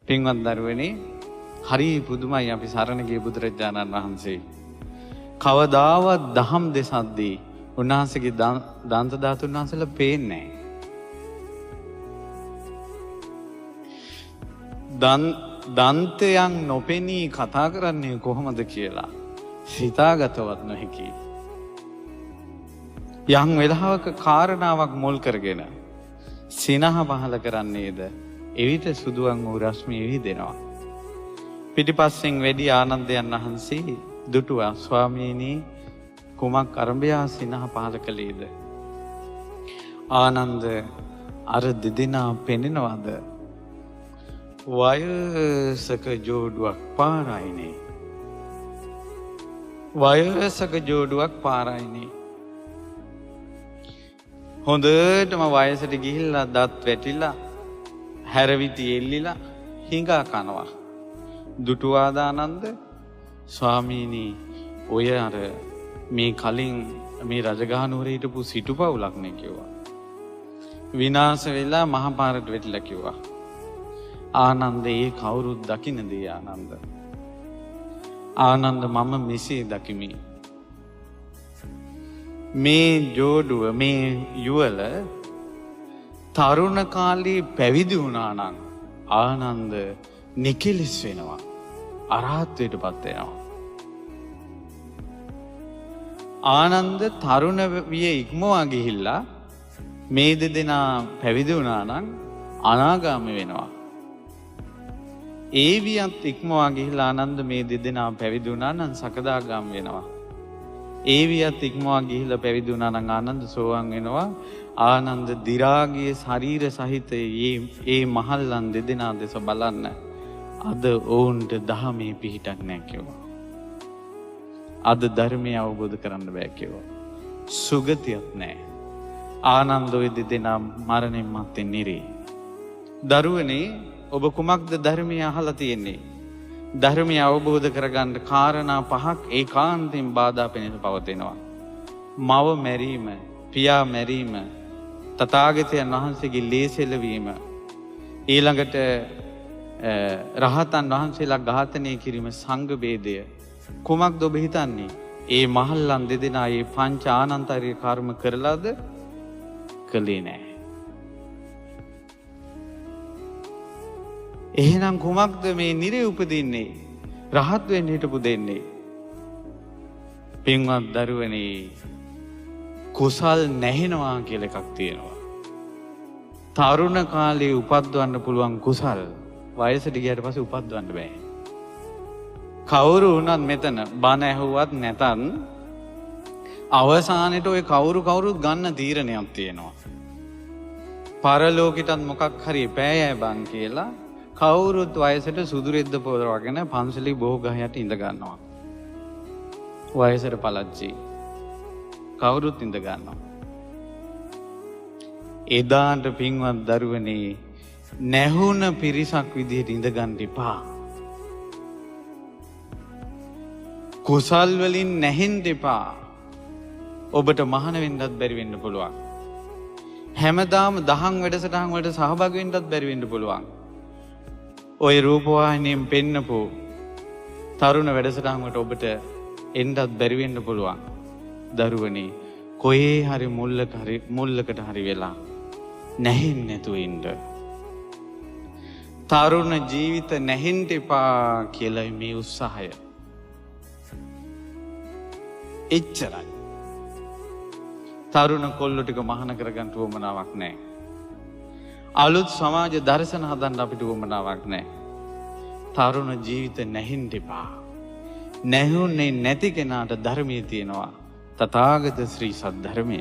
පින්වත් දරුවනේ හරි පුදුමයි අපි සරණ ගිය බුදුරජාණන් වහන්සේ. කවදාවත් දහම් දෙසද්දී උන්වහන්සේගේ දන්ත ධාතුන් වහන්සේලා පේන්නේ නැහැ. දන්තයන් නොපෙනී කතා කරන්නේ කොහොමද කියලා හිතාගතවත් නොහැකි. යම් වෙලාවක කාරණාවක් මුල් කරගෙන සිනහ පහල කරන්නේද එවිට සුදුවන් වූ රශ්මිය විහිදෙනවා. පිටිපස්සෙන් වැඩි ආනන්දයන් වහන්සේ දුටුවා ස්වාමීනි කුමක් අරඹයා සිනහ පහල කළේද? ආනන්ද අර දෙදෙනා පෙනෙනවද? වයසක ජෝඩුවක් පාරයිනේ. වයසක ජෝඩුවක් පාරයිනේ. හොඳටම වයසට ගිහිල්ලා දත් වැටිලා හැරවිටි එල්ලිලා හිඟා කනවා. දුටුවාදානන්ද ස්වාමීනි ඔය අර මේ කලින් මේ රජගහනුවර හිටපු සිටුපවුලක් නේ කිව්වා. විනාශ වෙලා මහපාරට වැටිලා කිව්වා. ආනන්ද ඒ කවුරුත් දකින්න දේ ආනන්ද. ආනන්ද මම මෙසේ දකිමි. මේ ජෝඩුව මේ යුවල තරුණ කාලේ පැවිදි වුණා නම් ආනන්ද නිකලස් වෙනවා. අරහත්ත්වයටපත් වෙනවා. ආනන්ද තරුණ විය ඉක්මවා ගිහිල්ලා මේ දෙදෙනා පැවිදි වුණා නම් අනාගාමී වෙනවා. ඒ වියත් ඉක්මවා ගිහිල්ලා ආනන්ද මේ දෙදෙනා පැවිදි වුණා නම් සකදාගාමී වෙනවා. ඒ වියත් ඉක්මවා ගිහිල්ලා පැවිදි වුණා නම් ආනන්ද සෝවාන් වෙනවා. ආනන්ද දි รา ගිය ශරීර සහිත ඒ මහල්ලන් දෙදෙනා දෙස බලන්න අද ඔවුන්ට දහමේ පිහිටක් නැහැ කිව්වා. අද ධර්මය අවබෝධ කරන්න බෑ කිව්වා. සුගතියක් නැහැ. ආනන්ද ඔය දෙදෙනා මරණයන් මත්තේ නිරේ. දරුවනේ ඔබ කුමක්ද ධර්මය අහලා තියෙන්නේ? ධර්මය අවබෝධ කරගන්න කාරණා පහක් ඒකාන්තයෙන් බාධා පෙනෙන පවතිනවා. මව මැරීම, පියා මැරීම, තථාගතයන් වහන්සේගේ ලේසෙලවීම, ඊළඟට රහතන් වහන්සේලා ඝාතනය කිරීම, සංඝ බේදය. කුමක්ද ඔබ හිතන්නේ? ඒ මහල්ලන් දෙදෙනා මේ පංච ආනන්තරිය කර්ම කරලාද? කළේ නැහැ. එහෙනම් කුමක්ද මේ නිරේ උපදින්නේ? රහත් වෙන්න හිටපු දෙන්නේ. පින්වත් දරුවනේ කුසල් නැහෙනවා කියලා එකක් තියෙනවා. තරුණ කාලේ උපද්දවන්න පුළුවන් කුසල් වයසට ගියාට පස්සේ උපද්දවන්න බෑ. කවුරු වුණත් මෙතන බණ ඇහුවත් නැතත් අවසානයේ ඔය කවුරුත් ගන්න තීරණයක් තියෙනවා. පරලෝකෙටත් මොකක් හරි පෑයයි බං කියලා කවුරුත් වයසට සුදු රෙද්ද පොරවගෙන පන්සලේ බෝගහයට ඉඳ ගන්නවා. වයසට පළච්චි කවුරුත් ඉඳ ගන්නවා. එදාට පින්වත් දරුවනේ නැහුන පිරිසක් විදිහට ඉඳ ගන්න එපා. කුසල් වලින් නැහෙන්න එපා. ඔබට මහාන වෙන්නත් බැරි වෙන්න පුළුවන්. හැමදාම දහම් වැඩසටහන් වලට සහභාගී වෙන්නත් බැරි වෙන්න පුළුවන්. ඔය රූපවාහිනියෙන් පෙන්නපු තරුණ වැඩසටහන් වලට ඔබට එන්නත් බැරි වෙන්න පුළුවන්. දරුවනේ කොහේ හරි මුල්ලකට හරි වෙලා නැහෙන්නේ නැතුව ඉන්න. තරුණ ජීවිත නැහෙන්න එපා කියලා මේ උත්සාහය. එච්චරයි. තරුණ කොල්ලෝ ටික මහාන කරගන්න උවමනාවක් නැහැ. අලුත් සමාජ දර්ශන හදන්න අපිට උවමනාවක් නැහැ. තරුණ ජීවිත නැහෙන්න එපා. නැහුන්නේ නැති කෙනාට ධර්මයේ තියෙනවා. තථාගත ශ්‍රී සද්ධර්මය.